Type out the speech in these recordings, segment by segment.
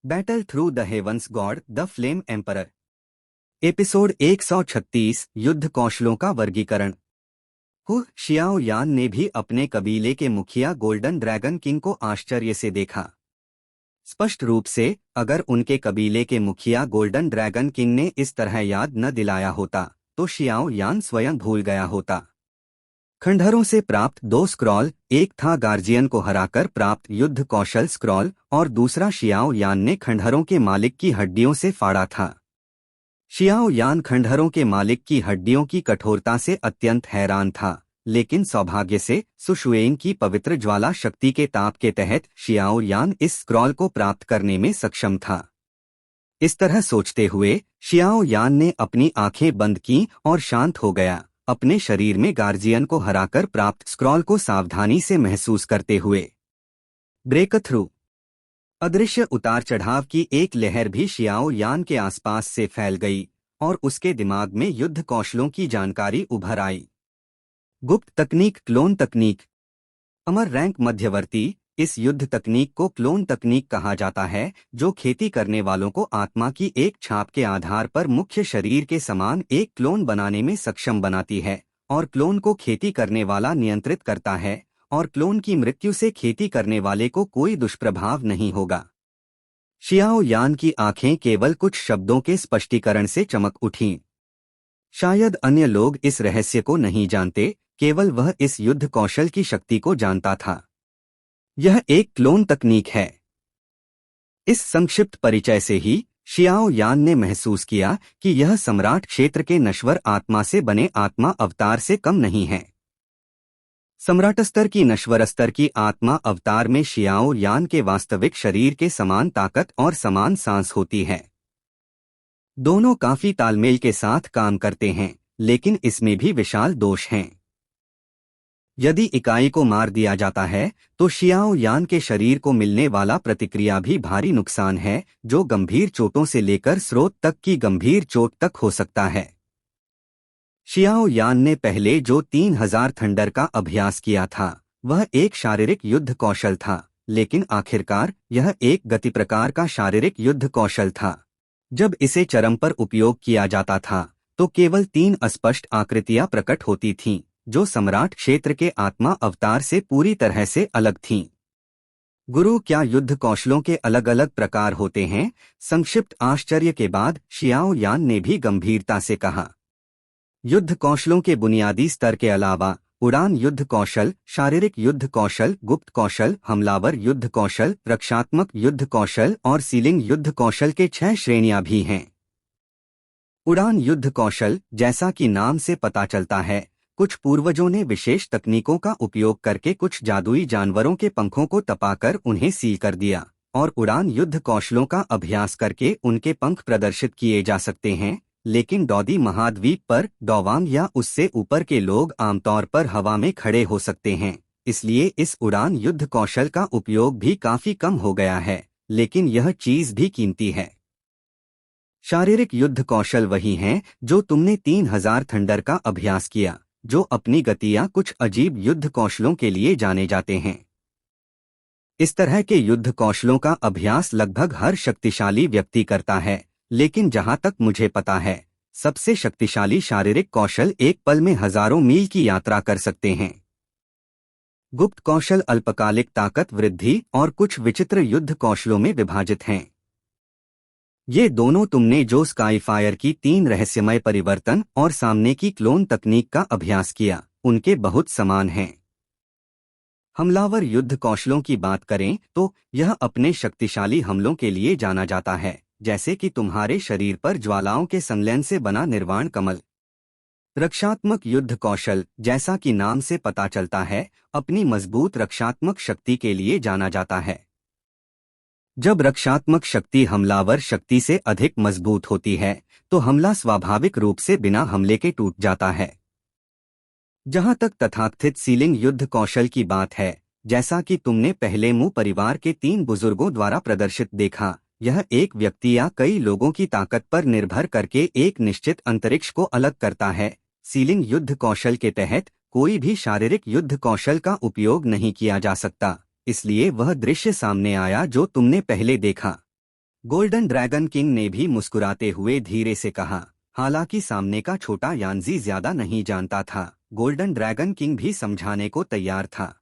Battle through the heavens god the flame emperor. Episode 136 युद्ध कौशलों का वर्गीकरण। शियाओ यान ने भी अपने कबीले के मुखिया गोल्डन ड्रैगन किंग को आश्चर्य से देखा। स्पष्ट रूप से अगर उनके कबीले के मुखिया गोल्डन ड्रैगन किंग ने इस तरह याद न दिलाया होता तो शियाओ यान स्वयं भूल गया होता। खंडहरों से प्राप्त 2 स्क्रॉल, एक था गार्जियन को हराकर प्राप्त युद्ध कौशल स्क्रॉल और दूसरा शियाओ यान ने खंडहरों के मालिक की हड्डियों से फाड़ा था। शियाओ यान खंडहरों के मालिक की हड्डियों की कठोरता से अत्यंत हैरान था, लेकिन सौभाग्य से सुशुएन की पवित्र ज्वाला शक्ति के ताप के तहत शियाओ यान इस स्क्रॉल को प्राप्त करने में सक्षम था। इस तरह सोचते हुए शियाओ यान ने अपनी आंखें बंद की और शांत हो गया, अपने शरीर में गार्जियन को हराकर प्राप्त स्क्रॉल को सावधानी से महसूस करते हुए। Break through. अदृश्य उतार चढ़ाव की एक लहर भी शियाओ यान के आसपास से फैल गई और उसके दिमाग में युद्ध कौशलों की जानकारी उभर आई। गुप्त तकनीक, क्लोन तकनीक। अमर रैंक मध्यवर्ती। इस युद्ध तकनीक को क्लोन तकनीक कहा जाता है, जो खेती करने वालों को आत्मा की एक छाप के आधार पर मुख्य शरीर के समान एक क्लोन बनाने में सक्षम बनाती है और क्लोन को खेती करने वाला नियंत्रित करता है और क्लोन की मृत्यु से खेती करने वाले को कोई दुष्प्रभाव नहीं होगा। शियाओ यान की आंखें केवल कुछ शब्दों के स्पष्टीकरण से चमक उठीं। शायद अन्य लोग इस रहस्य को नहीं जानते, केवल वह इस युद्ध कौशल की शक्ति को जानता था। यह एक क्लोन तकनीक है। इस संक्षिप्त परिचय से ही शियाओ यान ने महसूस किया कि यह सम्राट क्षेत्र के नश्वर आत्मा से बने आत्मा अवतार से कम नहीं है। सम्राट स्तर की नश्वर स्तर की आत्मा अवतार में शियाओ यान के वास्तविक शरीर के समान ताकत और समान सांस होती है। दोनों काफी तालमेल के साथ काम करते हैं, लेकिन इसमें भी विशाल दोष हैं। यदि इकाई को मार दिया जाता है तो शियाओ यान के शरीर को मिलने वाला प्रतिक्रिया भी भारी नुकसान है, जो गंभीर चोटों से लेकर स्रोत तक की गंभीर चोट तक हो सकता है। शियाओ यान ने पहले जो 3000 थंडर का अभ्यास किया था वह एक शारीरिक युद्ध कौशल था, लेकिन आखिरकार यह एक गति प्रकार का शारीरिक युद्ध कौशल था। जब इसे चरम पर उपयोग किया जाता था तो केवल 3 अस्पष्ट आकृतियां प्रकट होती थीं, जो सम्राट क्षेत्र के आत्मा अवतार से पूरी तरह से अलग थीं। गुरु, क्या युद्ध कौशलों के अलग अलग प्रकार होते हैं? संक्षिप्त आश्चर्य के बाद शियाओ यान ने भी गंभीरता से कहा। युद्ध कौशलों के बुनियादी स्तर के अलावा उड़ान युद्ध कौशल, शारीरिक युद्ध कौशल, गुप्त कौशल, हमलावर युद्ध कौशल, रक्षात्मक युद्ध कौशल और सीलिंग युद्ध कौशल के 6 श्रेणियां भी हैं। उड़ान युद्ध कौशल, जैसा कि नाम से पता चलता है, कुछ पूर्वजों ने विशेष तकनीकों का उपयोग करके कुछ जादुई जानवरों के पंखों को तपाकर उन्हें सील कर दिया और उड़ान युद्ध कौशलों का अभ्यास करके उनके पंख प्रदर्शित किए जा सकते हैं, लेकिन डौदी महाद्वीप पर डौवांग या उससे ऊपर के लोग आमतौर पर हवा में खड़े हो सकते हैं, इसलिए इस उड़ान युद्ध कौशल का उपयोग भी काफी कम हो गया है, लेकिन यह चीज भी कीमती है। शारीरिक युद्ध कौशल वही हैं जो तुमने 3000 थंडर का अभ्यास किया, जो अपनी गतियां कुछ अजीब युद्ध कौशलों के लिए जाने जाते हैं। इस तरह के युद्ध कौशलों का अभ्यास लगभग हर शक्तिशाली व्यक्ति करता है, लेकिन जहां तक मुझे पता है, सबसे शक्तिशाली शारीरिक कौशल एक पल में हजारों मील की यात्रा कर सकते हैं। गुप्त कौशल अल्पकालिक ताकत वृद्धि और कुछ विचित्र युद्ध कौशलों में विभाजित हैं। ये दोनों तुमने जो स्काईफायर की 3 रहस्यमय परिवर्तन और सामने की क्लोन तकनीक का अभ्यास किया, उनके बहुत समान हैं। हमलावर युद्ध कौशलों की बात करें तो यह अपने शक्तिशाली हमलों के लिए जाना जाता है, जैसे कि तुम्हारे शरीर पर ज्वालाओं के संलयन से बना निर्वाण कमल। रक्षात्मक युद्ध कौशल, जैसा कि नाम से पता चलता है, अपनी मजबूत रक्षात्मक शक्ति के लिए जाना जाता है। जब रक्षात्मक शक्ति हमलावर शक्ति से अधिक मजबूत होती है तो हमला स्वाभाविक रूप से बिना हमले के टूट जाता है। जहां तक तथाकथित सीलिंग युद्ध कौशल की बात है, जैसा कि तुमने पहले मुंह परिवार के 3 बुजुर्गों द्वारा प्रदर्शित देखा, यह एक व्यक्ति या कई लोगों की ताकत पर निर्भर करके एक निश्चित अंतरिक्ष को अलग करता है। सीलिंग युद्ध कौशल के तहत कोई भी शारीरिक युद्ध कौशल का उपयोग नहीं किया जा सकता, इसलिए वह दृश्य सामने आया जो तुमने पहले देखा। गोल्डन ड्रैगन किंग ने भी मुस्कुराते हुए धीरे से कहा। हालांकि सामने का छोटा यानजी ज्यादा नहीं जानता था, गोल्डन ड्रैगन किंग भी समझाने को तैयार था।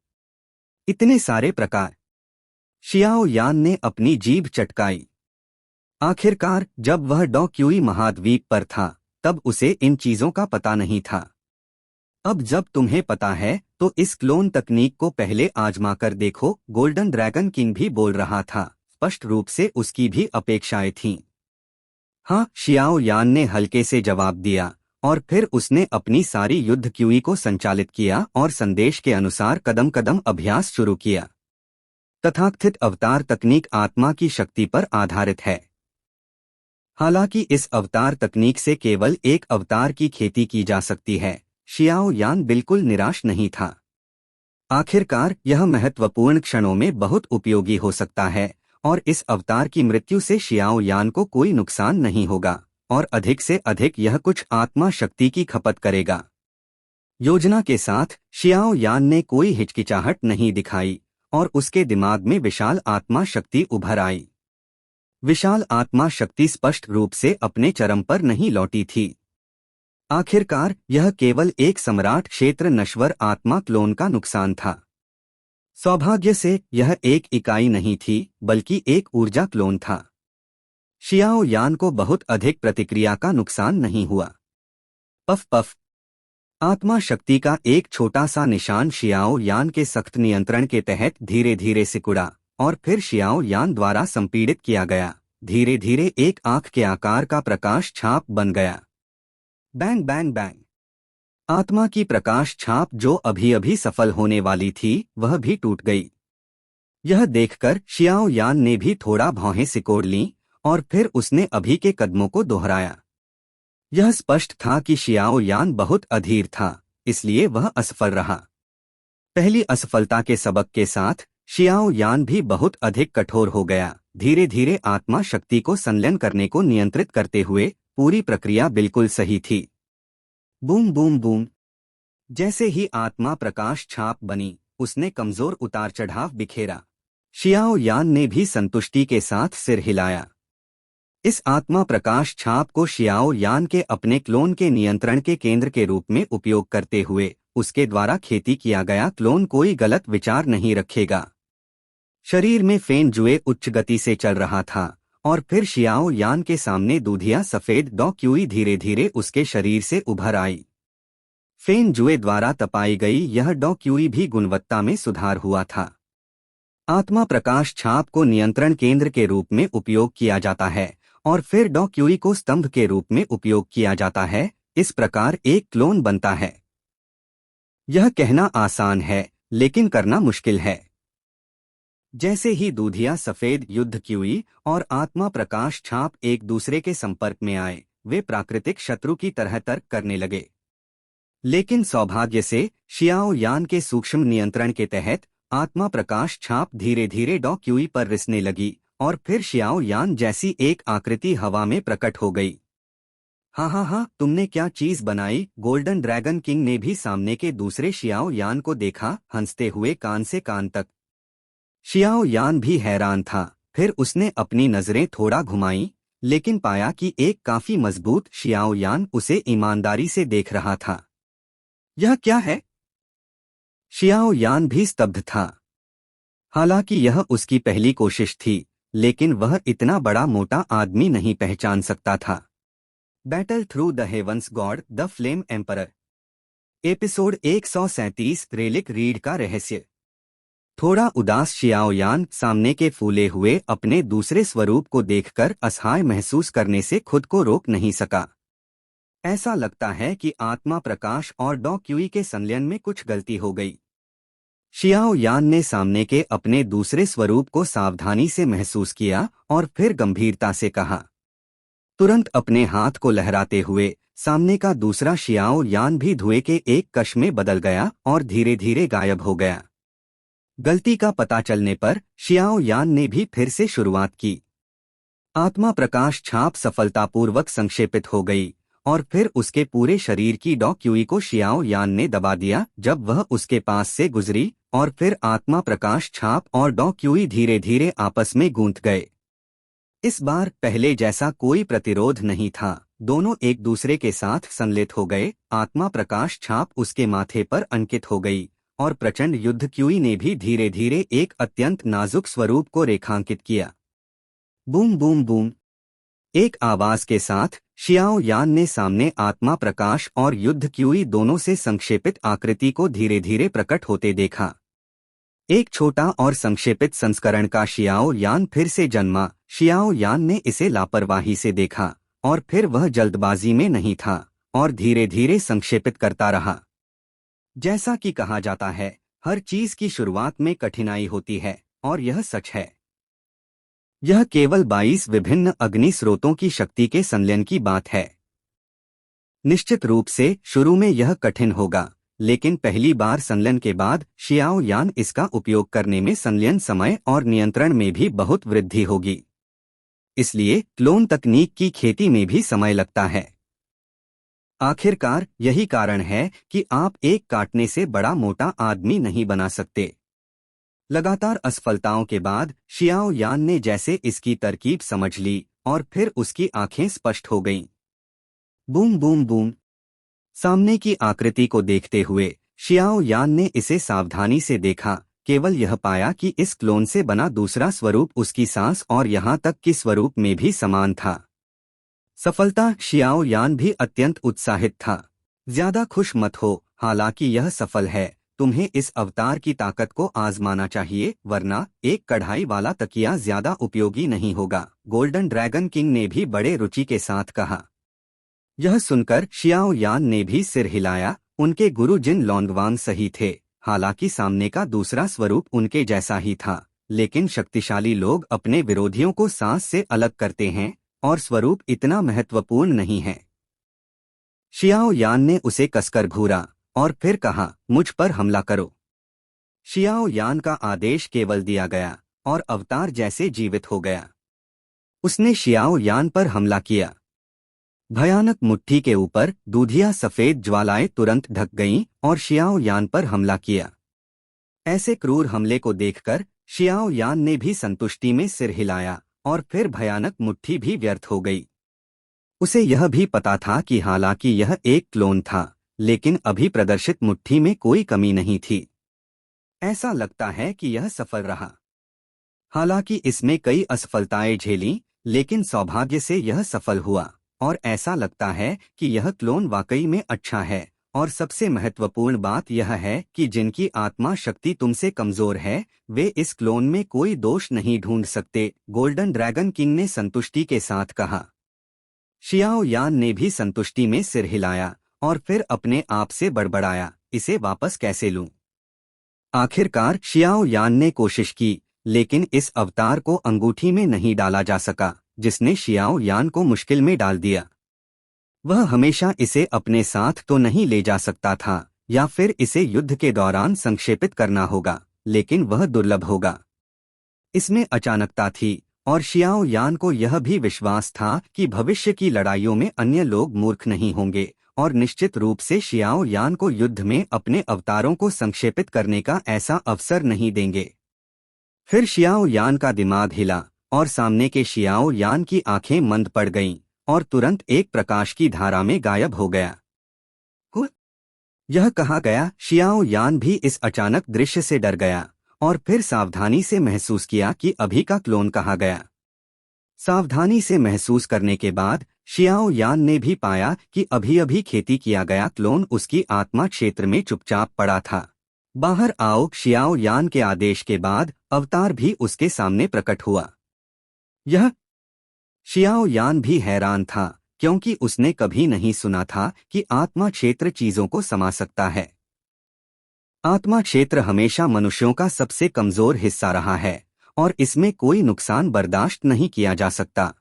इतने सारे प्रकार। शियाओ यान ने अपनी जीभ चटकाई। आखिरकार जब वह डॉ क्यूई महाद्वीप पर था तब उसे इन चीजों का पता नहीं था। अब जब तुम्हें पता है तो इस क्लोन तकनीक को पहले आजमा कर देखो, गोल्डन ड्रैगन किंग भी बोल रहा था। स्पष्ट रूप से उसकी भी अपेक्षाएं थीं। हाँ, शियाओ यान ने हल्के से जवाब दिया और फिर उसने अपनी सारी युद्ध क्यूई को संचालित किया और संदेश के अनुसार कदम कदम अभ्यास शुरू किया। तथाकथित अवतार तकनीक आत्मा की शक्ति पर आधारित है। हालांकि इस अवतार तकनीक से केवल एक अवतार की खेती की जा सकती है, शियाओ यान बिल्कुल निराश नहीं था। आखिरकार यह महत्वपूर्ण क्षणों में बहुत उपयोगी हो सकता है और इस अवतार की मृत्यु से शियाओ यान को कोई नुकसान नहीं होगा और अधिक से अधिक यह कुछ आत्मा शक्ति की खपत करेगा। योजना के साथ शियाओ यान ने कोई हिचकिचाहट नहीं दिखाई और उसके दिमाग में विशाल आत्मा शक्ति उभर आई। विशाल आत्मा शक्ति स्पष्ट रूप से अपने चरम पर नहीं लौटी थी। आखिरकार यह केवल एक सम्राट क्षेत्र नश्वर आत्मा क्लोन का नुकसान था। सौभाग्य से यह एक इकाई नहीं थी बल्कि एक ऊर्जा क्लोन था। शियाओ यान को बहुत अधिक प्रतिक्रिया का नुकसान नहीं हुआ। Puff puff. आत्मा शक्ति का एक छोटा सा निशान शियाओ यान के सख्त नियंत्रण के तहत धीरे धीरे सिकुड़ा और फिर शियाओ यान द्वारा संपीड़ित किया गया। धीरे धीरे एक आंख के आकार का प्रकाश छाप बन गया। Bang bang bang. आत्मा की प्रकाश छाप जो अभी अभी सफल होने वाली थी वह भी टूट गई। यह देखकर शियाओ यान ने भी थोड़ा भौहें सिकोड़ लीं और फिर उसने अभी के कदमों को दोहराया। यह स्पष्ट था कि शियाओ यान बहुत अधीर था, इसलिए वह असफल रहा। पहली असफलता के सबक के साथ शियाओ यान भी बहुत अधिक कठोर हो गया। धीरे धीरे आत्मा शक्ति को संलयन करने को नियंत्रित करते हुए पूरी प्रक्रिया बिल्कुल सही थी। Boom boom boom. जैसे ही आत्मा प्रकाश छाप बनी, उसने कमजोर उतार चढ़ाव बिखेरा। शियाओ यान ने भी संतुष्टि के साथ सिर हिलाया। इस आत्मा प्रकाश छाप को शियाओ यान के अपने क्लोन के नियंत्रण के केंद्र के रूप में उपयोग करते हुए उसके द्वारा खेती किया गया क्लोन कोई गलत विचार नहीं रखेगा। शरीर में फेन जुए उच्च गति से चल रहा था और फिर शियाओ यान के सामने दूधिया सफेद डॉ क्यूई धीरे धीरे उसके शरीर से उभर आई। फेन जुए द्वारा तपाई गई यह डॉ क्यूई भी गुणवत्ता में सुधार हुआ था। आत्मा प्रकाश छाप को नियंत्रण केंद्र के रूप में उपयोग किया जाता है और फिर डॉ क्यूई को स्तंभ के रूप में उपयोग किया जाता है। इस प्रकार एक क्लोन बनता है। यह कहना आसान है लेकिन करना मुश्किल है। जैसे ही दूधिया सफेद युद्ध क्यूई और आत्मा प्रकाश छाप एक दूसरे के संपर्क में आए, वे प्राकृतिक शत्रु की तरह तर्क करने लगे। लेकिन सौभाग्य से शियाओ यान के सूक्ष्म नियंत्रण के तहत आत्मा प्रकाश छाप धीरे धीरे डॉ क्यूई पर रिसने लगी और फिर शियाओ यान जैसी एक आकृति हवा में प्रकट हो गई। हाँ हाँ हाँ, तुमने क्या चीज बनाई। गोल्डन ड्रैगन किंग ने भी सामने के दूसरे शियाओ यान को देखा, हंसते हुए कान से कान तक। शियाओ यान भी हैरान था। फिर उसने अपनी नजरें थोड़ा घुमाईं, लेकिन पाया कि एक काफी मजबूत शियाओ यान उसे ईमानदारी से देख रहा था। यह क्या है? शियाओ यान भी स्तब्ध था। हालांकि यह उसकी पहली कोशिश थी, लेकिन वह इतना बड़ा मोटा आदमी नहीं पहचान सकता था। Battle through the heavens god the flame emperor. Episode 137 relic reed का रहस्य। थोड़ा उदास शियाओ यान सामने के फूले हुए अपने दूसरे स्वरूप को देखकर असहाय महसूस करने से खुद को रोक नहीं सका। ऐसा लगता है कि आत्मा प्रकाश और डॉ क्यूई के संलयन में कुछ गलती हो गई। शियाओ यान ने सामने के अपने दूसरे स्वरूप को सावधानी से महसूस किया और फिर गंभीरता से कहा। तुरंत अपने हाथ को लहराते हुए सामने का दूसरा शियाओ यान भी धुएं के एक कश में बदल गया और धीरे धीरे गायब हो गया। गलती का पता चलने पर शियाओ यान ने भी फिर से शुरुआत की। आत्मा प्रकाश छाप सफलतापूर्वक संक्षेपित हो गई और फिर उसके पूरे शरीर की डॉ क्यूई को शियाओ यान ने दबा दिया जब वह उसके पास से गुजरी और फिर आत्मा प्रकाश छाप और डॉ क्यूई धीरे धीरे आपस में गूंथ गए। इस बार पहले जैसा कोई प्रतिरोध नहीं था। दोनों एक दूसरे के साथ संलित हो गए। आत्मा प्रकाश छाप उसके माथे पर अंकित हो गई और प्रचंड युद्ध क्यूई ने भी धीरे धीरे एक अत्यंत नाजुक स्वरूप को रेखांकित किया। Boom boom boom. एक आवाज के साथ शियाओ यान ने सामने आत्मा प्रकाश और युद्ध क्यूई दोनों से संक्षेपित आकृति को धीरे धीरे प्रकट होते देखा। एक छोटा और संक्षेपित संस्करण का शियाओ यान फिर से जन्मा। शियाओ यान ने इसे लापरवाही से देखा और फिर वह जल्दबाजी में नहीं था और धीरे धीरे संक्षेपित करता रहा। जैसा कि कहा जाता है, हर चीज की शुरुआत में कठिनाई होती है और यह सच है। यह केवल 22 विभिन्न अग्नि स्रोतों की शक्ति के संलयन की बात है। निश्चित रूप से शुरू में यह कठिन होगा, लेकिन पहली बार संलयन के बाद शियाओ यान इसका उपयोग करने में संलयन समय और नियंत्रण में भी बहुत वृद्धि होगी। इसलिए क्लोन तकनीक की खेती में भी समय लगता है। आखिरकार यही कारण है कि आप एक काटने से बड़ा मोटा आदमी नहीं बना सकते। लगातार असफलताओं के बाद शियाओ यान ने जैसे इसकी तरकीब समझ ली और फिर उसकी आंखें स्पष्ट हो गईं। Boom boom boom. सामने की आकृति को देखते हुए शियाओ यान ने इसे सावधानी से देखा। केवल यह पाया कि इस क्लोन से बना दूसरा स्वरूप उसकी सांस और यहाँ तक कि स्वरूप में भी समान था। सफलता। शियाओ यान भी अत्यंत उत्साहित था। ज्यादा खुश मत हो, हालांकि यह सफल है। तुम्हें इस अवतार की ताकत को आजमाना चाहिए, वरना एक कढ़ाई वाला तकिया ज्यादा उपयोगी नहीं होगा। गोल्डन ड्रैगन किंग ने भी बड़े रुचि के साथ कहा। यह सुनकर शियाओ यान ने भी सिर हिलाया। उनके गुरु जिन लॉन्गवांग सही थे। हालांकि सामने का दूसरा स्वरूप उनके जैसा ही था, लेकिन शक्तिशाली लोग अपने विरोधियों को सांस से अलग करते हैं और स्वरूप इतना महत्वपूर्ण नहीं है। शियाओ यान ने उसे कसकर घूरा और फिर कहा, मुझ पर हमला करो। शियाओ यान का आदेश केवल दिया गया और अवतार जैसे जीवित हो गया। उसने शियाओ यान पर हमला किया। भयानक मुट्ठी के ऊपर दूधिया सफेद ज्वालाएं तुरंत ढक गईं और शियाओ यान पर हमला किया। ऐसे क्रूर हमले को देखकर शियाओ यान ने भी संतुष्टि में सिर हिलाया और फिर भयानक मुट्ठी भी व्यर्थ हो गई। उसे यह भी पता था कि हालांकि यह एक क्लोन था, लेकिन अभी प्रदर्शित मुट्ठी में कोई कमी नहीं थी। ऐसा लगता है कि यह सफल रहा। हालांकि इसमें कई असफलताएं झेलीं, लेकिन सौभाग्य से यह सफल हुआ और ऐसा लगता है कि यह क्लोन वाकई में अच्छा है। और सबसे महत्वपूर्ण बात यह है कि जिनकी आत्मा शक्ति तुमसे कमजोर है, वे इस क्लोन में कोई दोष नहीं ढूंढ सकते। गोल्डन ड्रैगन किंग ने संतुष्टि के साथ कहा। शियाओ यान ने भी संतुष्टि में सिर हिलाया और फिर अपने आप से बड़बड़ाया, इसे वापस कैसे लूं? आखिरकार शियाओ यान ने कोशिश की, लेकिन इस अवतार को अंगूठी में नहीं डाला जा सका, जिसने शियाओ यान को मुश्किल में डाल दिया। वह हमेशा इसे अपने साथ तो नहीं ले जा सकता था, या फिर इसे युद्ध के दौरान संक्षेपित करना होगा, लेकिन वह दुर्लभ होगा। इसमें अचानकता थी और शियाओ यान को यह भी विश्वास था कि भविष्य की लड़ाइयों में अन्य लोग मूर्ख नहीं होंगे और निश्चित रूप से शियाओ यान को युद्ध में अपने अवतारों को संक्षेपित करने का ऐसा अवसर नहीं देंगे। फिर शियाओ यान का दिमाग हिला और सामने के शियाओ यान की आंखें मंद पड़ गईं और तुरंत एक प्रकाश की धारा में गायब हो गया। यह कहा गया। शियाओ यान भी इस अचानक दृश्य से डर गया और फिर सावधानी से महसूस किया कि अभी का क्लोन कहा गया। सावधानी से महसूस करने के बाद शियाओ यान ने भी पाया कि अभी अभी खेती किया गया क्लोन उसकी आत्मा क्षेत्र में चुपचाप पड़ा था। बाहर आओ। शियाओ यान के आदेश के बाद अवतार भी उसके सामने प्रकट हुआ। यह शियाओ यान भी हैरान था, क्योंकि उसने कभी नहीं सुना था कि आत्मा क्षेत्र चीजों को समा सकता है। आत्मा क्षेत्र हमेशा मनुष्यों का सबसे कमजोर हिस्सा रहा है और इसमें कोई नुकसान बर्दाश्त नहीं किया जा सकता।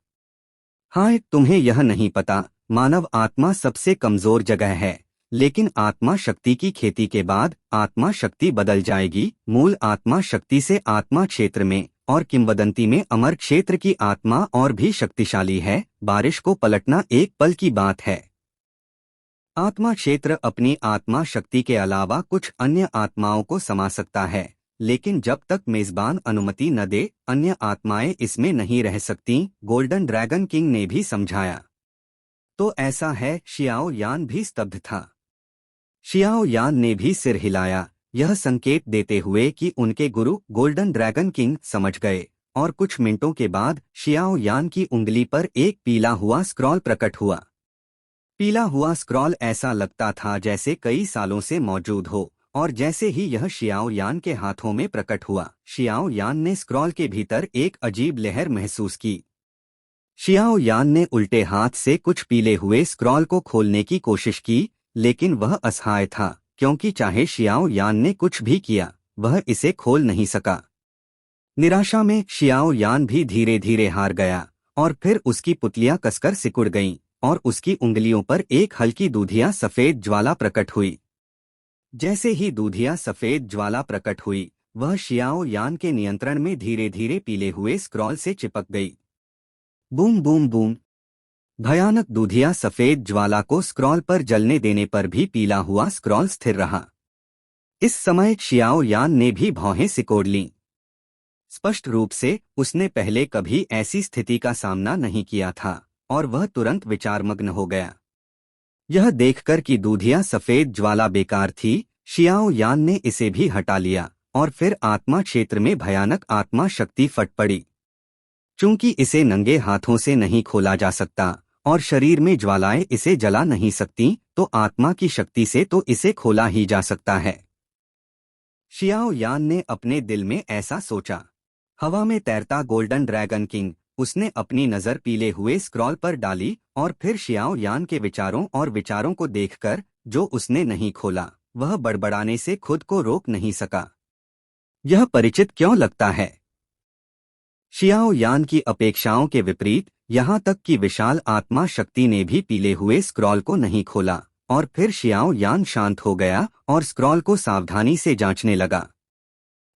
हाँ, तुम्हें यह नहीं पता, मानव आत्मा सबसे कमजोर जगह है, लेकिन आत्मा शक्ति की खेती के बाद आत्मा शक्ति बदल जाएगी। मूल आत्मा शक्ति से आत्मा क्षेत्र में और किंवदंती में अमर क्षेत्र की आत्मा और भी शक्तिशाली है। बारिश को पलटना एक पल की बात है। आत्मा क्षेत्र अपनी आत्मा शक्ति के अलावा कुछ अन्य आत्माओं को समा सकता है, लेकिन जब तक मेजबान अनुमति न दे अन्य आत्माएं इसमें नहीं रह सकती, गोल्डन ड्रैगन किंग ने भी समझाया। तो ऐसा है? शियाओ यान भी स्तब्ध था। शियाओ यान ने भी सिर हिलाया, यह संकेत देते हुए कि उनके गुरु गोल्डन ड्रैगन किंग समझ गए, और कुछ मिनटों के बाद शियाओ यान की उंगली पर एक पीला हुआ स्क्रॉल प्रकट हुआ। पीला हुआ स्क्रॉल ऐसा लगता था जैसे कई सालों से मौजूद हो, और जैसे ही यह शियाओ यान के हाथों में प्रकट हुआ, शियाओ यान ने स्क्रॉल के भीतर एक अजीब लहर महसूस की। शियाओ यान ने उल्टे हाथ से कुछ पीले हुए स्क्रॉल को खोलने की कोशिश की, लेकिन वह असहाय था, क्योंकि चाहे शियाओ यान ने कुछ भी किया, वह इसे खोल नहीं सका। निराशा में शियाओ यान भी धीरे धीरे हार गया, और फिर उसकी पुतलियां कसकर सिकुड़ गईं, और उसकी उंगलियों पर एक हल्की दूधिया सफेद ज्वाला प्रकट हुई। जैसे ही दूधिया सफेद ज्वाला प्रकट हुई, वह शियाओ यान के नियंत्रण में धीरे धीरे पीले हुए स्क्रॉल से चिपक गई। Boom boom boom. भयानक दूधिया सफेद ज्वाला को स्क्रॉल पर जलने देने पर भी पीला हुआ स्क्रॉल स्थिर रहा। इस समय शियाओ यान ने भी भौहें सिकोड़ लीं। स्पष्ट रूप से उसने पहले कभी ऐसी स्थिति का सामना नहीं किया था, और वह तुरंत विचारमग्न हो गया। यह देखकर कि दूधिया सफेद ज्वाला बेकार थी, शियाओ यान ने इसे भी हटा लिया, और फिर आत्मा क्षेत्र में भयानक आत्मा शक्ति फट पड़ी। चूंकि इसे नंगे हाथों से नहीं खोला जा सकता, और शरीर में ज्वालाएं इसे जला नहीं सकती, तो आत्मा की शक्ति से तो इसे खोला ही जा सकता है। शियाओ यान ने अपने दिल में ऐसा सोचा। हवा में तैरता गोल्डन ड्रैगन किंग, उसने अपनी नजर पीले हुए स्क्रॉल पर डाली, और फिर शियाओ यान के विचारों को देखकर, जो उसने नहीं खोला, वह बड़बड़ाने से खुद को रोक नहीं सका। यह परिचित क्यों लगता है? शियाओ यान की अपेक्षाओं के विपरीत, यहाँ तक कि विशाल आत्मा शक्ति ने भी पीले हुए स्क्रॉल को नहीं खोला, और फिर शियाओ यान शांत हो गया और स्क्रॉल को सावधानी से जांचने लगा।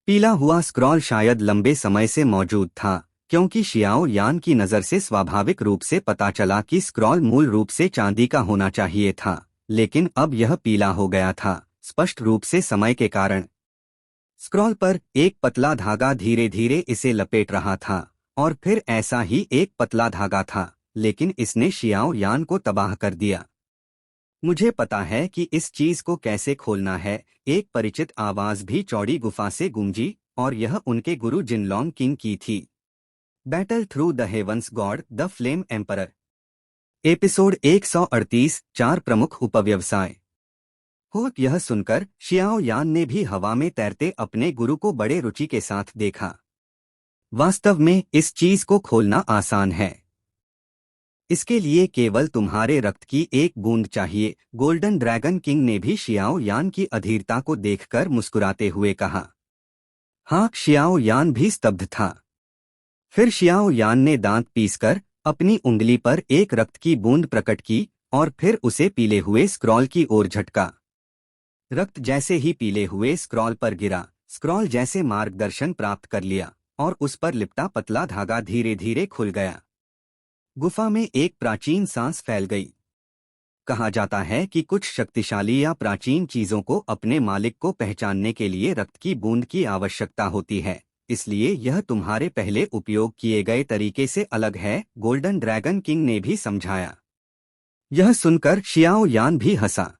पीला हुआ स्क्रॉल शायद लंबे समय से मौजूद था, क्योंकि शियाओ यान की नज़र से स्वाभाविक रूप से पता चला कि स्क्रॉल मूल रूप से चांदी का होना चाहिए था, लेकिन अब यह पीला हो गया था, स्पष्ट रूप से समय के कारण। स्क्रॉल पर एक पतला धागा धीरे धीरे इसे लपेट रहा था, और फिर ऐसा ही एक पतला धागा था, लेकिन इसने शियाओ यान को तबाह कर दिया। मुझे पता है कि इस चीज को कैसे खोलना है, एक परिचित आवाज भी चौड़ी गुफा से गूंजी, और यह उनके गुरु जिनलोंग किंग की थी। Battle through the heavens god the flame emperor. Episode 138, 4 प्रमुख उपव्यवसाय। यह सुनकर शियाओ यान ने भी हवा में तैरते अपने गुरु को बड़े रुचि के साथ देखा। वास्तव में इस चीज को खोलना आसान है। इसके लिए केवल तुम्हारे रक्त की एक बूंद चाहिए, गोल्डन ड्रैगन किंग ने भी शियाओ यान की अधीरता को देखकर मुस्कुराते हुए कहा। हाँ, शियाओ यान भी स्तब्ध था। फिर शियाओ यान ने दांत पीसकर अपनी उंगली पर एक रक्त की बूंद प्रकट की, और फिर उसे पीले हुए स्क्रॉल की ओर झटका। रक्त जैसे ही पीले हुए स्क्रॉल पर गिरा, स्क्रॉल जैसे मार्गदर्शन प्राप्त कर लिया, और उस पर लिपटा पतला धागा धीरे धीरे खुल गया। गुफा में एक प्राचीन सांस फैल गई। कहा जाता है कि कुछ शक्तिशाली या प्राचीन चीजों को अपने मालिक को पहचानने के लिए रक्त की बूंद की आवश्यकता होती है, इसलिए यह तुम्हारे पहले उपयोग किए गए तरीके से अलग है, गोल्डन ड्रैगन किंग ने भी समझाया। यह सुनकर शियाओ यान भी हंसा।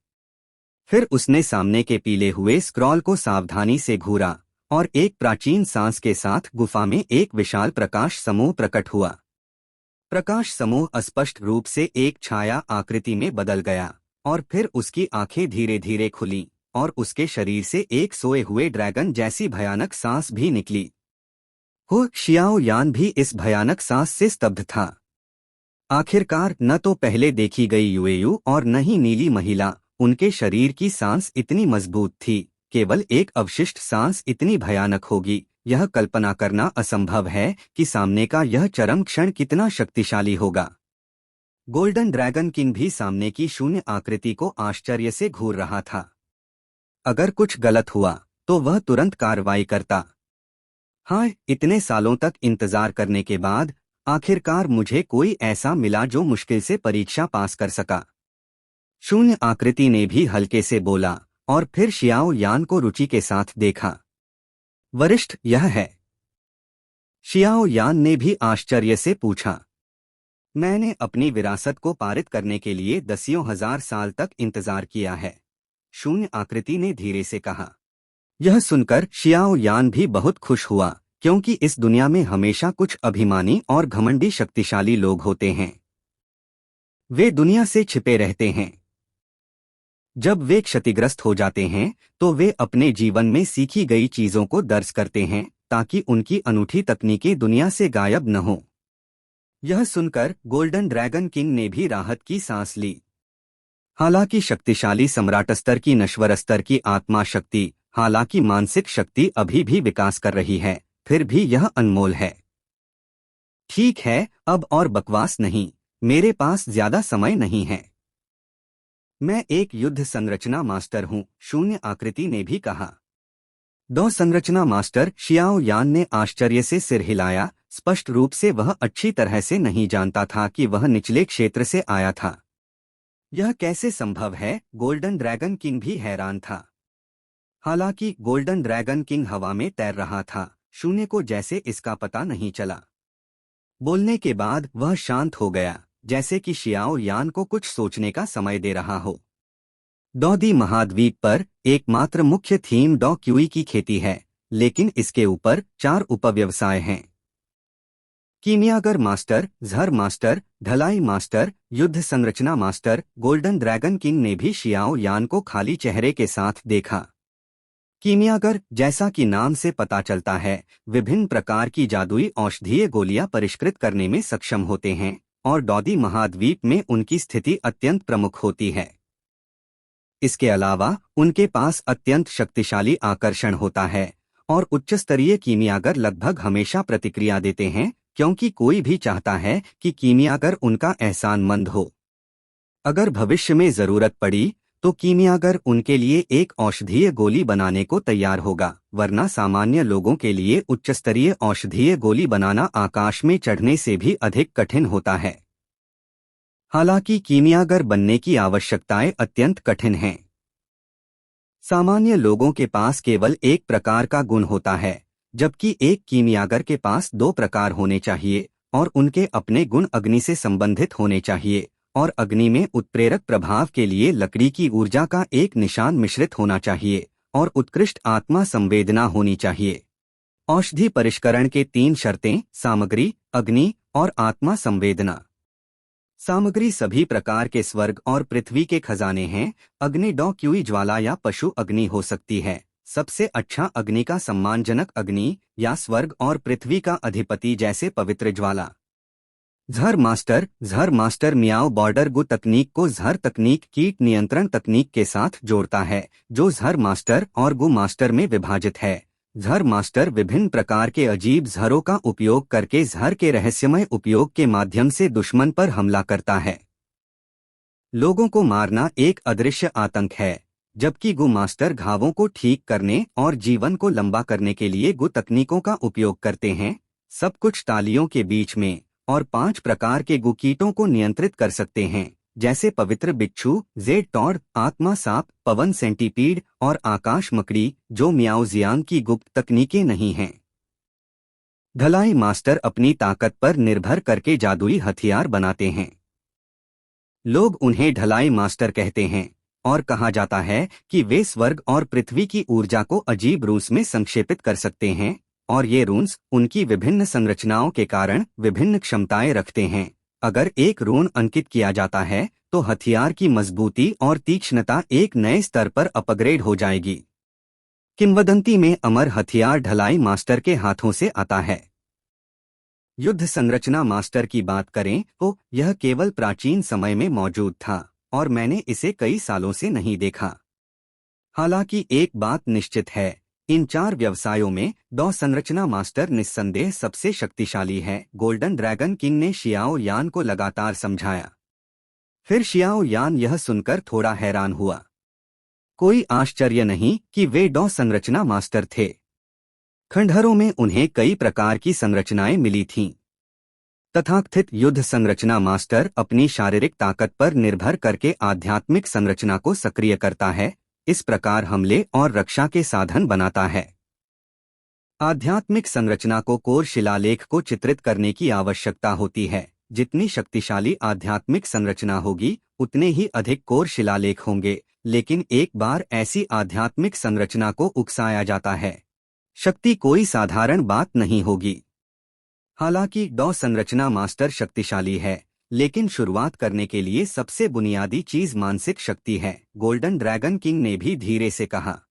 फिर उसने सामने के पीले हुए स्क्रॉल को सावधानी से घूरा, और एक प्राचीन सांस के साथ गुफा में एक विशाल प्रकाश समूह प्रकट हुआ। प्रकाश समूह अस्पष्ट रूप से एक छाया आकृति में बदल गया, और फिर उसकी आंखें धीरे धीरे खुलीं, और उसके शरीर से एक सोए हुए ड्रैगन जैसी भयानक सांस भी निकली। शियाओ यान भी इस भयानक सांस से स्तब्ध था। आखिरकार न तो पहले देखी गई यूएयू और न ही नीली महिला, उनके शरीर की सांस इतनी मजबूत थी, केवल एक अवशिष्ट सांस इतनी भयानक होगी, यह कल्पना करना असंभव है कि सामने का यह चरम क्षण कितना शक्तिशाली होगा। गोल्डन ड्रैगन किंग भी सामने की शून्य आकृति को आश्चर्य से घूर रहा था। अगर कुछ गलत हुआ तो वह तुरंत कार्रवाई करता। हाँ, इतने सालों तक इंतजार करने के बाद आखिरकार मुझे कोई ऐसा मिला जो मुश्किल से परीक्षा पास कर सका। शून्य आकृति ने भी हल्के से बोला, और फिर शियाओ यान को रुचि के साथ देखा। वरिष्ठ यह है। शियाओ यान ने भी आश्चर्य से पूछा। मैंने अपनी विरासत को पारित करने के लिए दसियों हजार साल तक इंतजार किया है, शून्य आकृति ने धीरे से कहा। यह सुनकर शियाओ यान भी बहुत खुश हुआ, क्योंकि इस दुनिया में हमेशा कुछ अभिमानी और घमंडी शक्तिशाली लोग होते हैं। वे दुनिया से छिपे रहते हैं। जब वे क्षतिग्रस्त हो जाते हैं तो वे अपने जीवन में सीखी गई चीजों को दर्ज करते हैं, ताकि उनकी अनूठी तकनीकें दुनिया से गायब न हो। यह सुनकर गोल्डन ड्रैगन किंग ने भी राहत की सांस ली। हालांकि शक्तिशाली सम्राट स्तर की नश्वर स्तर की आत्मा शक्ति, हालांकि मानसिक शक्ति अभी भी विकास कर रही है, फिर भी यह अनमोल है। ठीक है, अब और बकवास नहीं, मेरे पास ज्यादा समय नहीं है। मैं एक युद्ध संरचना मास्टर हूँ, शून्य आकृति ने भी कहा। दो संरचना मास्टर, शियाओ यान ने आश्चर्य से सिर हिलाया। स्पष्ट रूप से वह अच्छी तरह से नहीं जानता था कि वह निचले क्षेत्र से आया था। यह कैसे संभव है? गोल्डन ड्रैगन किंग भी हैरान था। हालांकि गोल्डन ड्रैगन किंग हवा में तैर रहा था, शून्य को जैसे इसका पता नहीं चला। बोलने के बाद वह शांत हो गया, जैसे कि शियाओ यान को कुछ सोचने का समय दे रहा हो। डॉदी महाद्वीप पर एकमात्र मुख्य थीम डॉ क्यूई की खेती है, लेकिन इसके ऊपर 4 उपव्यवसाय हैं। कीमियागर मास्टर, झर मास्टर, ढलाई मास्टर, युद्ध संरचना मास्टर। गोल्डन ड्रैगन किंग ने भी शियाओ यान को खाली चेहरे के साथ देखा। कीमियागर, जैसा कि नाम से पता चलता है, विभिन्न प्रकार की जादुई औषधीय गोलियां परिष्कृत करने में सक्षम होते हैं, और डॉदी महाद्वीप में उनकी स्थिति अत्यंत प्रमुख होती है। इसके अलावा उनके पास अत्यंत शक्तिशाली आकर्षण होता है, और उच्चस्तरीय कीमियागर लगभग हमेशा प्रतिक्रिया देते हैं, क्योंकि कोई भी चाहता है कि कीमियागर उनका एहसानमंद हो। अगर भविष्य में जरूरत पड़ी तो कीमियागर उनके लिए एक औषधीय गोली बनाने को तैयार होगा, वरना सामान्य लोगों के लिए उच्चस्तरीय औषधीय गोली बनाना आकाश में चढ़ने से भी अधिक कठिन होता है। हालांकि कीमियागर बनने की आवश्यकताएं अत्यंत कठिन हैं। सामान्य लोगों के पास केवल एक प्रकार का गुण होता है, जबकि एक कीमियागर के पास 2 प्रकार होने चाहिए, और उनके अपने गुण अग्नि से संबंधित होने चाहिए, और अग्नि में उत्प्रेरक प्रभाव के लिए लकड़ी की ऊर्जा का एक निशान मिश्रित होना चाहिए, और उत्कृष्ट आत्मा संवेदना होनी चाहिए। औषधि परिष्करण के 3 शर्तें: सामग्री, अग्नि और आत्मा संवेदना। सामग्री सभी प्रकार के स्वर्ग और पृथ्वी के खजाने हैं। अग्नि डॉ क्यूई ज्वाला या पशु अग्नि हो सकती है। सबसे अच्छा अग्नि का सम्मानजनक अग्नि, या स्वर्ग और पृथ्वी का अधिपति जैसे पवित्र ज्वाला। झर मास्टर मियाओ बॉर्डर गु तकनीक को झर तकनीक कीट नियंत्रण तकनीक के साथ जोड़ता है, जो झर मास्टर और गु मास्टर में विभाजित है। झर मास्टर विभिन्न प्रकार के अजीब झरों का उपयोग करके झर के रहस्यमय उपयोग के माध्यम से दुश्मन पर हमला करता है। लोगों को मारना एक अदृश्य आतंक है, जबकि गु मास्टर घावों को ठीक करने और जीवन को लंबा करने के लिए गु तकनीकों का उपयोग करते हैं। सब कुछ तालियों के बीच में, और 5 प्रकार के गु कीटों को नियंत्रित कर सकते हैं, जैसे पवित्र बिच्छू, जेड टॉड, आत्मा सांप, पवन सेंटीपीड और आकाश मकड़ी, जो मियाओ जियांग की गुप्त तकनीकें नहीं हैं। ढलाई मास्टर अपनी ताकत पर निर्भर करके जादुई हथियार बनाते हैं। लोग उन्हें ढलाई मास्टर कहते हैं, और कहा जाता है कि वे स्वर्ग और पृथ्वी की ऊर्जा को अजीब रूस में संक्षेपित कर सकते हैं, और ये रून्स उनकी विभिन्न संरचनाओं के कारण विभिन्न क्षमताएं रखते हैं। अगर एक रून अंकित किया जाता है तो हथियार की मजबूती और तीक्ष्णता एक नए स्तर पर अपग्रेड हो जाएगी। किंवदंती में अमर हथियार ढलाई मास्टर के हाथों से आता है। युद्ध संरचना मास्टर की बात करें तो यह केवल प्राचीन समय में मौजूद था, और मैंने इसे कई सालों से नहीं देखा। हालांकि एक बात निश्चित है, इन 4 व्यवसायों में डॉ संरचना मास्टर निस्संदेह सबसे शक्तिशाली है। गोल्डन ड्रैगन किंग ने शियाओ यान को लगातार समझाया। फिर शियाओ यान यह सुनकर थोड़ा हैरान हुआ। कोई आश्चर्य नहीं कि वे डॉ संरचना मास्टर थे। खंडहरों में उन्हें कई प्रकार की संरचनाएं मिली थीं। तथाकथित युद्ध संरचना मास्टर अपनी शारीरिक ताकत पर निर्भर करके आध्यात्मिक संरचना को सक्रिय करता है, इस प्रकार हमले और रक्षा के साधन बनाता है। आध्यात्मिक संरचना को कोर शिलालेख को चित्रित करने की आवश्यकता होती है। जितनी शक्तिशाली आध्यात्मिक संरचना होगी उतने ही अधिक कोर शिलालेख होंगे, लेकिन एक बार ऐसी आध्यात्मिक संरचना को उकसाया जाता है, शक्ति कोई साधारण बात नहीं होगी। हालांकि डॉ संरचना मास्टर शक्तिशाली है, लेकिन शुरुआत करने के लिए सबसे बुनियादी चीज मानसिक शक्ति है, गोल्डन ड्रैगन किंग ने भी धीरे से कहा।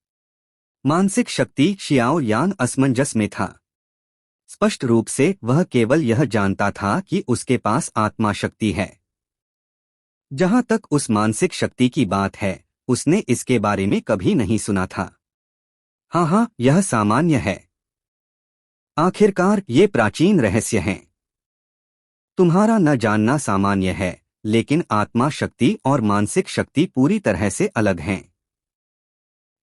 मानसिक शक्ति शियाओ यान असमंजस में था। स्पष्ट रूप से वह केवल यह जानता था कि उसके पास आत्मा शक्ति है। जहां तक उस मानसिक शक्ति की बात है, उसने इसके बारे में कभी नहीं सुना था। हाँ, यह सामान्य है। आखिरकार ये प्राचीन रहस्य हैं। तुम्हारा न जानना सामान्य है, लेकिन आत्मा शक्ति और मानसिक शक्ति पूरी तरह से अलग हैं।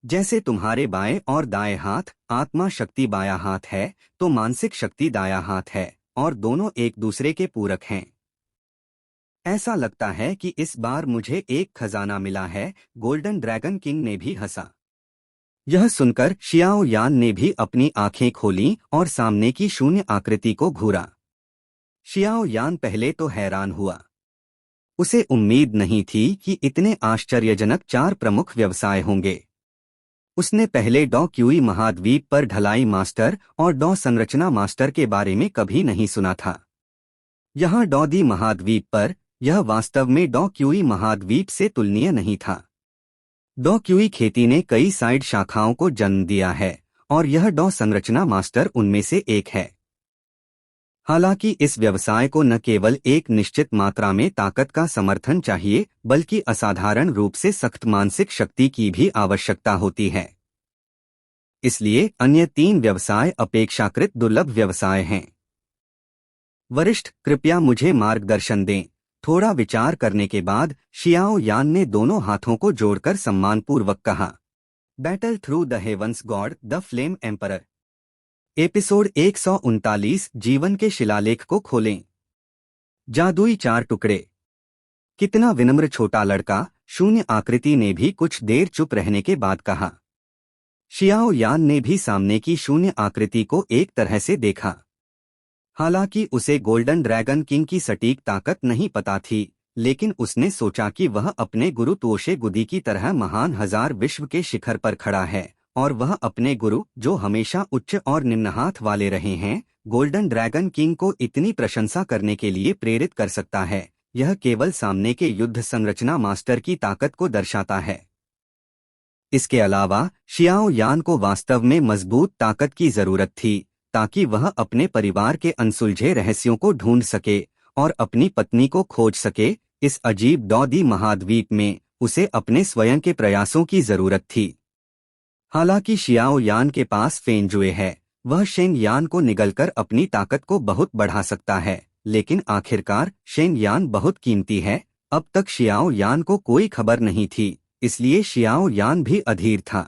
जैसे तुम्हारे बाएं और दाएं हाथ, आत्मा शक्ति बायां हाथ है तो मानसिक शक्ति दायां हाथ है, और दोनों एक दूसरे के पूरक हैं। ऐसा लगता है कि इस बार मुझे एक खजाना मिला है, गोल्डन ड्रैगन किंग ने भी हंसा। यह सुनकर शियाओ यान ने भी अपनी आंखें खोलीं और सामने की शून्य आकृति को घूरा। शियाओ यान पहले तो हैरान हुआ। उसे उम्मीद नहीं थी कि इतने आश्चर्यजनक 4 प्रमुख व्यवसाय होंगे। उसने पहले डॉ क्यूई महाद्वीप पर ढलाई मास्टर और डॉ संरचना मास्टर के बारे में कभी नहीं सुना था। यहाँ डॉ दी महाद्वीप पर यह वास्तव में डॉ क्यूई महाद्वीप से तुलनीय नहीं था। डॉ क्यूई खेती ने कई साइड शाखाओं को जन्म दिया है और यह डॉ संरचना मास्टर उनमें से एक है। हालांकि इस व्यवसाय को न केवल एक निश्चित मात्रा में ताकत का समर्थन चाहिए, बल्कि असाधारण रूप से सख्त मानसिक शक्ति की भी आवश्यकता होती है। इसलिए अन्य 3 व्यवसाय अपेक्षाकृत दुर्लभ व्यवसाय हैं। वरिष्ठ, कृपया मुझे मार्गदर्शन दें। थोड़ा विचार करने के बाद शियाओ यान ने दोनों हाथों को जोड़कर सम्मानपूर्वक कहा। Battle through the heavens god the flame emperor. Episode 139 जीवन के शिलालेख को खोलें। जादुई 4 टुकड़े। कितना विनम्र छोटा लड़का, शून्य आकृति ने भी कुछ देर चुप रहने के बाद कहा। शियाओ यान ने भी सामने की शून्य आकृति को एक तरह से देखा। हालांकि उसे गोल्डन ड्रैगन किंग की सटीक ताकत नहीं पता थी, लेकिन उसने सोचा कि वह अपने गुरु तोशे गुदी की तरह महान हजार विश्व के शिखर पर खड़ा है, और वह अपने गुरु, जो हमेशा उच्च और निम्न हाथ वाले रहे हैं, गोल्डन ड्रैगन किंग को इतनी प्रशंसा करने के लिए प्रेरित कर सकता है। यह केवल सामने के युद्ध संरचना मास्टर की ताकत को दर्शाता है। इसके अलावा शियाओ यान को वास्तव में मजबूत ताकत की जरूरत थी, ताकि वह अपने परिवार के अनसुलझे रहस्यों को ढूंढ सके और अपनी पत्नी को खोज सके। इस अजीब डॉ दी महाद्वीप में उसे अपने स्वयं के प्रयासों की जरूरत थी। हालांकि शियाओ यान के पास फेंजुए है, वह शेन यान को निगलकर अपनी ताकत को बहुत बढ़ा सकता है, लेकिन आखिरकार शेन यान बहुत कीमती है। अब तक शियाओ यान को कोई खबर नहीं थी, इसलिए शियाओ यान भी अधीर था।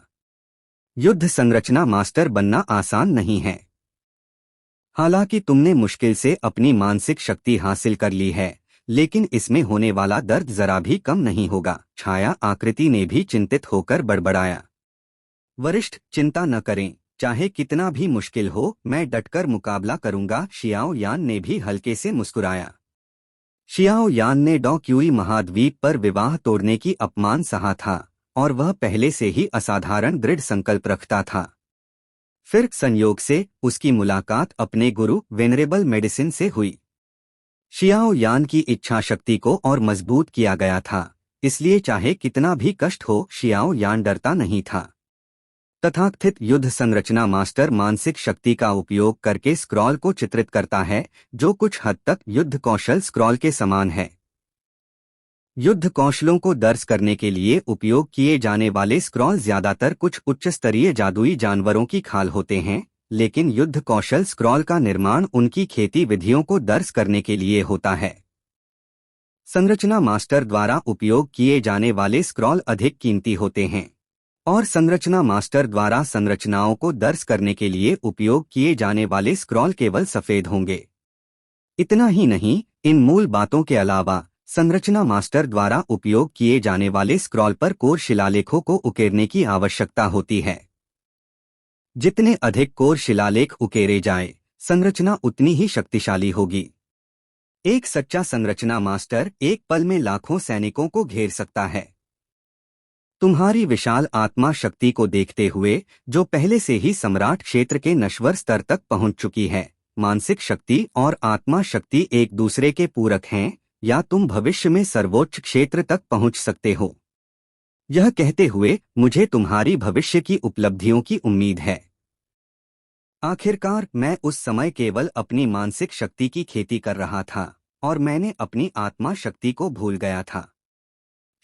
युद्ध संरचना मास्टर बनना आसान नहीं है। हालांकि तुमने मुश्किल से अपनी मानसिक शक्ति हासिल कर ली है, लेकिन इसमें होने वाला दर्द जरा भी कम नहीं होगा। छाया आकृति ने भी चिंतित होकर बड़बड़ाया। वरिष्ठ, चिंता न करें, चाहे कितना भी मुश्किल हो, मैं डटकर मुकाबला करूंगा। शियाओ यान ने भी हल्के से मुस्कुराया। शियाओ यान ने डॉ क्यूई महाद्वीप पर विवाह तोड़ने की अपमान सहा था, और वह पहले से ही असाधारण दृढ़ संकल्प रखता था। फिर संयोग से उसकी मुलाकात अपने गुरु वेनरेबल मेडिसिन से हुई। शियाओ यान की इच्छा शक्ति को और मजबूत किया गया था, इसलिए चाहे कितना भी कष्ट हो, शियाओ यान डरता नहीं था। तथाकथित युद्ध संरचना मास्टर मानसिक शक्ति का उपयोग करके स्क्रॉल को चित्रित करता है, जो कुछ हद तक युद्ध कौशल स्क्रॉल के समान है। युद्ध कौशलों को दर्ज करने के लिए उपयोग किए जाने वाले स्क्रॉल ज्यादातर कुछ उच्च स्तरीय जादुई जानवरों की खाल होते हैं, लेकिन युद्ध कौशल स्क्रॉल का निर्माण उनकी खेती विधियों को दर्ज करने के लिए होता है। संरचना मास्टर द्वारा उपयोग किए जाने वाले स्क्रॉल अधिक कीमती होते हैं, और संरचना मास्टर द्वारा संरचनाओं को दर्ज करने के लिए उपयोग किए जाने वाले स्क्रॉल केवल सफेद होंगे। इतना ही नहीं, इन मूल बातों के अलावा संरचना मास्टर द्वारा उपयोग किए जाने वाले स्क्रॉल पर कोर शिलालेखों को उकेरने की आवश्यकता होती है। जितने अधिक कोर शिलालेख उकेरे जाए, संरचना उतनी ही शक्तिशाली होगी। एक सच्चा संरचना मास्टर एक पल में लाखों सैनिकों को घेर सकता है। तुम्हारी विशाल आत्मा शक्ति को देखते हुए, जो पहले से ही सम्राट क्षेत्र के नश्वर स्तर तक पहुंच चुकी है, मानसिक शक्ति और आत्मा शक्ति एक दूसरे के पूरक हैं, या तुम भविष्य में सर्वोच्च क्षेत्र तक पहुंच सकते हो। यह कहते हुए मुझे तुम्हारी भविष्य की उपलब्धियों की उम्मीद है। आखिरकार मैं उस समय केवल अपनी मानसिक शक्ति की खेती कर रहा था और मैंने अपनी आत्मा शक्ति को भूल गया था।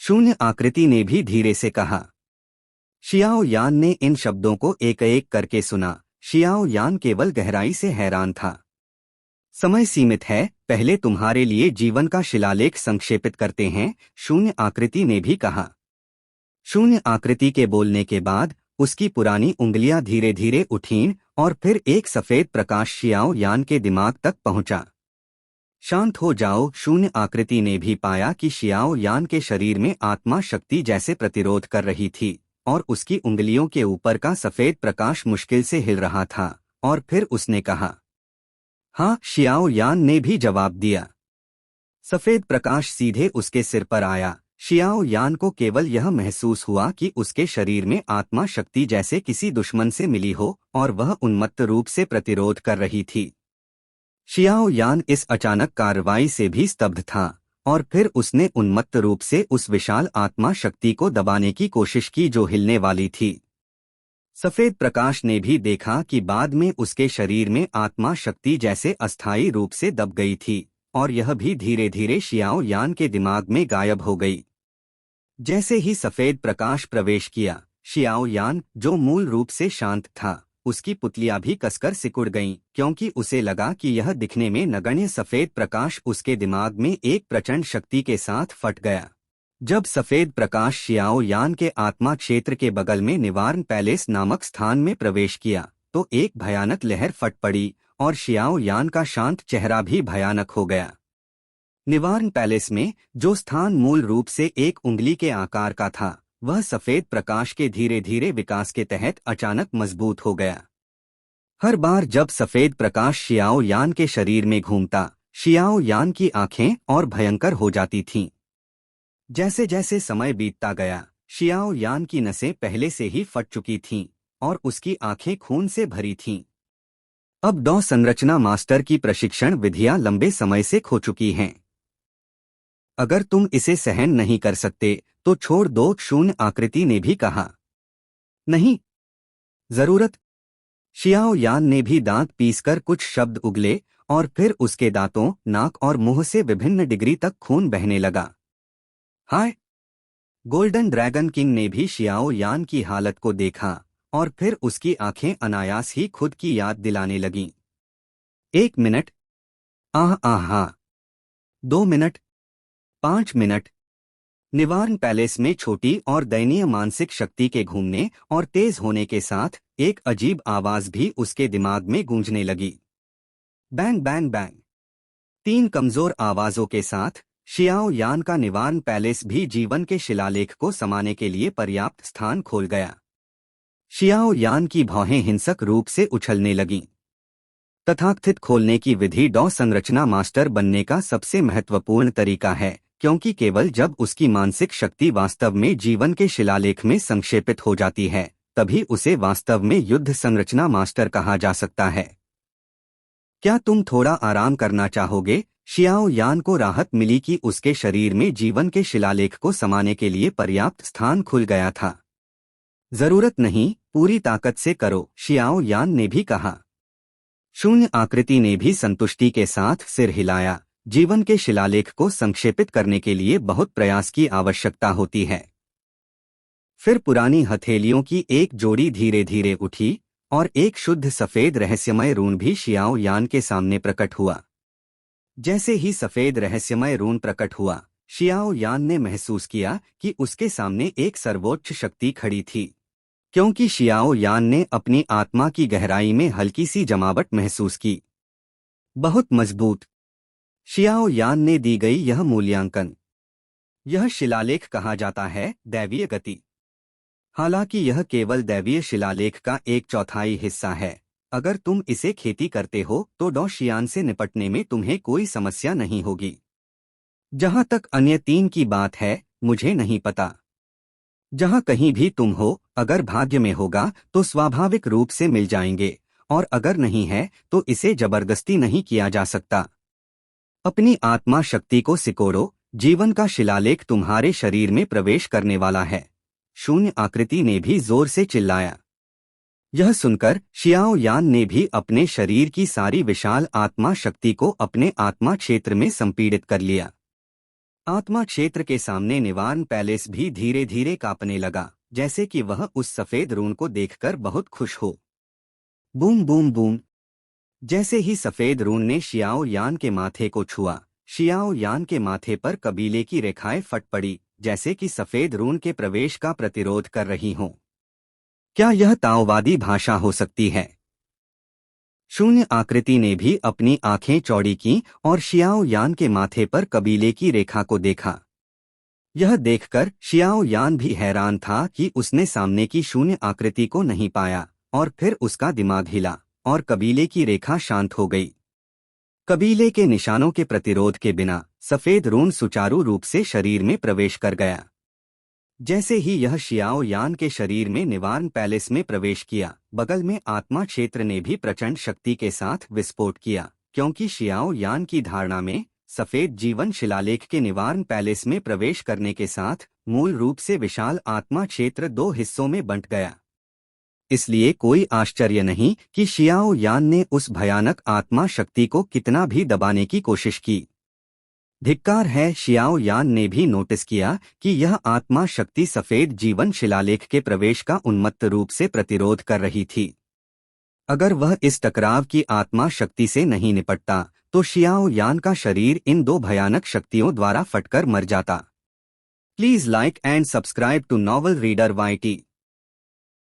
शून्य आकृति ने भी धीरे से कहा। शियाओ यान ने इन शब्दों को एक एक करके सुना। शियाओ यान केवल गहराई से हैरान था। समय सीमित है, पहले तुम्हारे लिए जीवन का शिलालेख संक्षेपित करते हैं, शून्य आकृति ने भी कहा। शून्य आकृति के बोलने के बाद उसकी पुरानी उंगलियां धीरे धीरे उठीं और फिर एक सफेद प्रकाश शियाओ यान के दिमाग तक पहुंचा। शांत हो जाओ। शून्य आकृति ने भी पाया कि शियाओ यान के शरीर में आत्मा शक्ति जैसे प्रतिरोध कर रही थी और उसकी उंगलियों के ऊपर का सफेद प्रकाश मुश्किल से हिल रहा था। और फिर उसने कहा, हाँ। शियाओ यान ने भी जवाब दिया। सफेद प्रकाश सीधे उसके सिर पर आया। शियाओ यान को केवल यह महसूस हुआ कि उसके शरीर में आत्मा शक्ति जैसे किसी दुश्मन से मिली हो और वह उन्मत्त रूप से प्रतिरोध कर रही थी। शियाओ यान इस अचानक कार्रवाई से भी स्तब्ध था और फिर उसने उन्मत्त रूप से उस विशाल आत्मा शक्ति को दबाने की कोशिश की जो हिलने वाली थी। सफेद प्रकाश ने भी देखा कि बाद में उसके शरीर में आत्मा शक्ति जैसे अस्थायी रूप से दब गई थी और यह भी धीरे धीरे शियाओ यान के दिमाग में गायब हो गई। जैसे ही सफेद प्रकाश प्रवेश किया, शियाओ यान, जो मूल रूप से शांत था, उसकी पुतलियां भी कसकर सिकुड़ गईं, क्योंकि उसे लगा कि यह दिखने में नगण्य सफेद प्रकाश उसके दिमाग में एक प्रचंड शक्ति के साथ फट गया। जब सफेद प्रकाश शियाओ यान के आत्मा क्षेत्र के बगल में निवार्न पैलेस नामक स्थान में प्रवेश किया, तो एक भयानक लहर फट पड़ी और शियाओ यान का शांत चेहरा भी भयानक हो गया। निवार्न पैलेस में, जो स्थान मूल रूप से एक उंगली के आकार का था, वह सफेद प्रकाश के धीरे धीरे विकास के तहत अचानक मजबूत हो गया। हर बार जब सफेद प्रकाश शियाओ यान के शरीर में घूमता, शियाओ यान की आंखें और भयंकर हो जाती थीं। जैसे जैसे समय बीतता गया, शियाओ यान की नसें पहले से ही फट चुकी थीं और उसकी आंखें खून से भरी थीं। अब 2 संरचना मास्टर की प्रशिक्षण विधियां लंबे समय से खो चुकी हैं। अगर तुम इसे सहन नहीं कर सकते तो छोड़ दो, शून्य आकृति ने भी कहा। नहीं, जरूरत। शियाओ यान ने भी दांत पीसकर कुछ शब्द उगले और फिर उसके दांतों, नाक और मुंह से विभिन्न डिग्री तक खून बहने लगा। हाय! गोल्डन ड्रैगन किंग ने भी शियाओ यान की हालत को देखा और फिर उसकी आंखें अनायास ही खुद की याद दिलाने लगीं। 1 मिनट, आह आह, 2 मिनट, 5 मिनट। निवार्न पैलेस में छोटी और दयनीय मानसिक शक्ति के घूमने और तेज होने के साथ एक अजीब आवाज भी उसके दिमाग में गूंजने लगी। Bang bang bang. 3 कमजोर आवाजों के साथ शियाओ यान का निवार्न पैलेस भी जीवन के शिलालेख को समाने के लिए पर्याप्त स्थान खोल गया। शियाओ यान की भौहें हिंसक रूप से उछलने लगीं। तथाकथित खोलने की विधि डॉ संरचना मास्टर बनने का सबसे महत्वपूर्ण तरीका है, क्योंकि केवल जब उसकी मानसिक शक्ति वास्तव में जीवन के शिलालेख में संक्षेपित हो जाती है, तभी उसे वास्तव में युद्ध संरचना मास्टर कहा जा सकता है। क्या तुम थोड़ा आराम करना चाहोगे? शियाओ यान को राहत मिली कि उसके शरीर में जीवन के शिलालेख को समाने के लिए पर्याप्त स्थान खुल गया था। जरूरत नहीं, पूरी ताकत से करो, शियाओ यान ने भी कहा। शून्य आकृति ने भी संतुष्टि के साथ सिर हिलाया। जीवन के शिलालेख को संक्षेपित करने के लिए बहुत प्रयास की आवश्यकता होती है। फिर पुरानी हथेलियों की एक जोड़ी धीरे धीरे उठी और एक शुद्ध सफेद रहस्यमय रून भी शियाओ यान के सामने प्रकट हुआ। जैसे ही सफेद रहस्यमय रून प्रकट हुआ, शियाओ यान ने महसूस किया कि उसके सामने एक सर्वोच्च शक्ति खड़ी थी, क्योंकि शियाओ यान ने अपनी आत्मा की गहराई में हल्की सी जमावट महसूस की। बहुत मजबूत। शियाओ यान ने दी गई यह मूल्यांकन। यह शिलालेख कहा जाता है दैवीय गति। हालांकि यह केवल दैवीय शिलालेख का एक चौथाई हिस्सा है। अगर तुम इसे खेती करते हो तो डॉ शियान से निपटने में तुम्हें कोई समस्या नहीं होगी। जहां तक अन्य 3 की बात है, मुझे नहीं पता। जहां कहीं भी तुम हो, अगर भाग्य में होगा तो स्वाभाविक रूप से मिल जाएंगे, और अगर नहीं है तो इसे जबरदस्ती नहीं किया जा सकता। अपनी आत्मा शक्ति को सिकोड़ो, जीवन का शिलालेख तुम्हारे शरीर में प्रवेश करने वाला है। शून्य आकृति ने भी जोर से चिल्लाया। यह सुनकर शियाओ यान ने भी अपने शरीर की सारी विशाल आत्मा शक्ति को अपने आत्मा क्षेत्र में संपीड़ित कर लिया। आत्मा क्षेत्र के सामने निवार्न पैलेस भी धीरे धीरे कांपने लगा, जैसे कि वह उस सफेद रून को देखकर बहुत खुश हो। Boom boom boom. जैसे ही सफेद रून ने शियाओ यान के माथे को छुआ, शियाओ यान के माथे पर कबीले की रेखाएं फट पड़ी, जैसे कि सफेद रून के प्रवेश का प्रतिरोध कर रही हों। क्या यह ताओवादी भाषा हो सकती है? शून्य आकृति ने भी अपनी आंखें चौड़ी की और शियाओ यान के माथे पर कबीले की रेखा को देखा। यह देखकर शियाओ यान भी हैरान था कि उसने सामने की शून्य आकृति को नहीं पाया, और फिर उसका दिमाग हिला और कबीले की रेखा शांत हो गई। कबीले के निशानों के प्रतिरोध के बिना सफेद रून सुचारू रूप से शरीर में प्रवेश कर गया। जैसे ही यह शियाओ यान के शरीर में निवार्न पैलेस में प्रवेश किया, बगल में आत्मा क्षेत्र ने भी प्रचंड शक्ति के साथ विस्फोट किया, क्योंकि शियाओ यान की धारणा में सफेद जीवन शिलालेख के निवार्न पैलेस में प्रवेश करने के साथ मूल रूप से विशाल आत्मा क्षेत्र 2 हिस्सों में बंट गया। इसलिए कोई आश्चर्य नहीं कि शियाओ यान ने उस भयानक आत्मा शक्ति को कितना भी दबाने की कोशिश की। धिक्कार है, शियाओ यान ने भी नोटिस किया कि यह आत्मा शक्ति सफेद जीवन शिलालेख के प्रवेश का उन्मत्त रूप से प्रतिरोध कर रही थी। अगर वह इस टकराव की आत्मा शक्ति से नहीं निपटता तो शियाओ यान का शरीर इन 2 भयानक शक्तियों द्वारा फटकर मर जाता। Please like and subscribe to novel reader YT।